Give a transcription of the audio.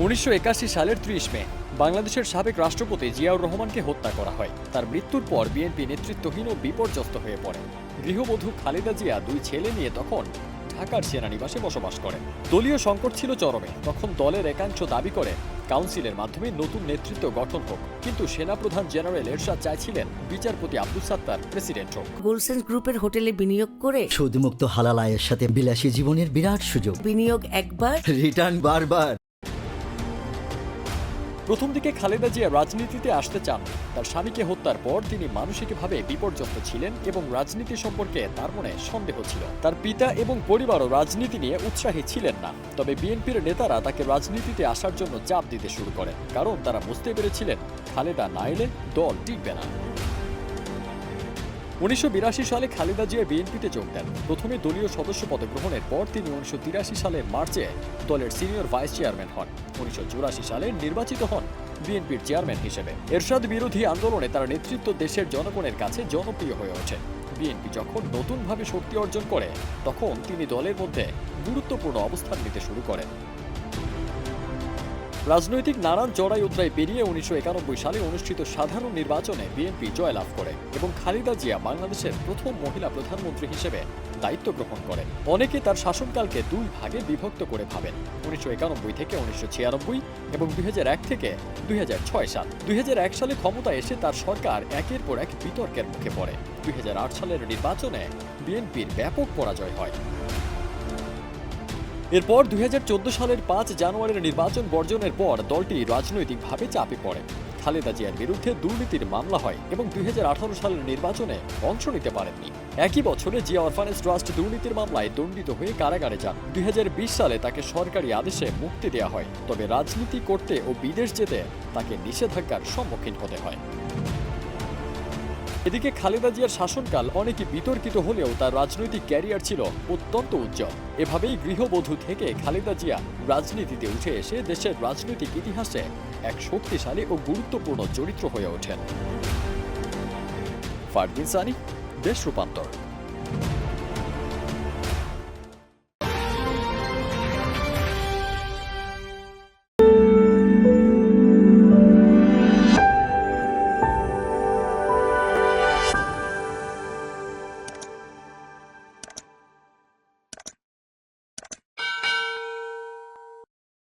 1981 সালের 30 মে বাংলাদেশের সাবেক রাষ্ট্রপতি জিয়াউর রহমানকে হত্যা করা হয়। তার মৃত্যুর পর বিএনপি নেতৃত্বহীন ও বিপর্যস্ত হয়ে পড়ে। গৃহবধূ খালেদা জিয়া 2 ছেলে নিয়ে তখন ঢাকার সেনানিবাসে বসবাস করেন। দলীয় সংকট ছিল চরমে। তখন দলের একাংশ দাবি করে কাউন্সিলের মাধ্যমে নতুন নেতৃত্ব গঠন হোক, কিন্তু সেনাপ্রধান জেনারেল এরশাদ চাইছিলেন বিচারপতি আব্দুস সাত্তার প্রেসিডেন্ট হোক। গোলসেন্স গ্রুপের হোটেলে বিনিয়োগ করে সুদমুক্ত হালাল আয়ের সাথে বিলাসী জীবনের বিরাট সুযোগ। বিনিয়োগ একবার, রিটার্ন বারবার। প্রথম দিকে খালেদা জিয়া রাজনীতিতে আসতে চান। তার স্বামীকে হত্যার পর তিনি মানসিকভাবে বিপর্যস্ত ছিলেন এবং রাজনীতি সম্পর্কে তার মনে সন্দেহ ছিল। তার পিতা এবং পরিবারও রাজনীতি নিয়ে উৎসাহী ছিলেন না। তবে বিএনপির নেতারা তাকে রাজনীতিতে আসার জন্য চাপ দিতে শুরু করেন, কারণ তারা বুঝতে পেরেছিলেন খালেদা না এলে দল টিকবে না। 1982 সালে খালেদা জিয়া বিএনপিতে যোগ দেন। প্রথমে দলীয় সদস্য পদ গ্রহণের পর তিনি 1983 সালের মার্চে দলের সিনিয়র ভাইস চেয়ারম্যান হন। 1984 সালে নির্বাচিত হন বিএনপির চেয়ারম্যান হিসেবে। এরশাদ বিরোধী আন্দোলনে তার নেতৃত্ব দেশের জনগণের কাছে জনপ্রিয় হয়ে ওঠে। বিএনপি যখন নতুনভাবে শক্তি অর্জন করে, তখন তিনি দলের মধ্যে গুরুত্বপূর্ণ অবস্থান নিতে শুরু করেন। রাজনৈতিক নানান চড়াই উতরাই পেরিয়ে 1991 সালে অনুষ্ঠিত সাধারণ নির্বাচনে বিএনপি জয়লাভ করে এবং খালেদা জিয়া বাংলাদেশের প্রথম মহিলা প্রধানমন্ত্রী হিসেবে দায়িত্ব গ্রহণ করেন। অনেকে তার শাসনকালকে 2 ভাগে বিভক্ত করে ভাবেন: 1991 থেকে 1996 এবং 2001 থেকে 2006 সাল। 2001 সালে ক্ষমতায় এসে তার সরকার একের পর এক বিতর্কের মুখে পড়ে। 2008 সালের নির্বাচনে বিএনপির ব্যাপক পরাজয় হয়। এরপর 2014 সালের 5 জানুয়ারির নির্বাচন বর্জনের পর দলটি রাজনৈতিকভাবে চাপে পড়ে। খালেদা জিয়ার বিরুদ্ধে দুর্নীতির মামলা হয় এবং 2018 সালের নির্বাচনে অংশ নিতে পারেননি। একই বছরে জিয়া অরফানেজ ট্রাস্ট দুর্নীতির মামলায় দণ্ডিত হয়ে কারাগারে যান। 2020 সালে তাকে সরকারি আদেশে মুক্তি দেওয়া হয়, তবে রাজনীতি করতে ও বিদেশ যেতে তাকে নিষেধাজ্ঞার সম্মুখীন হতে হয়। এদিকে খালেদা জিয়ার শাসনকাল অনেকে বিতর্কিত হলেও তার রাজনৈতিক ক্যারিয়ার ছিল অত্যন্ত উজ্জ্বল। এভাবেই গৃহবধূ থেকে খালেদা জিয়া রাজনীতিতে উঠে এসে দেশের রাজনৈতিক ইতিহাসে এক শক্তিশালী ও গুরুত্বপূর্ণ চরিত্র হয়ে ওঠেন। ফারদিন সানি, দেশ রূপান্তর।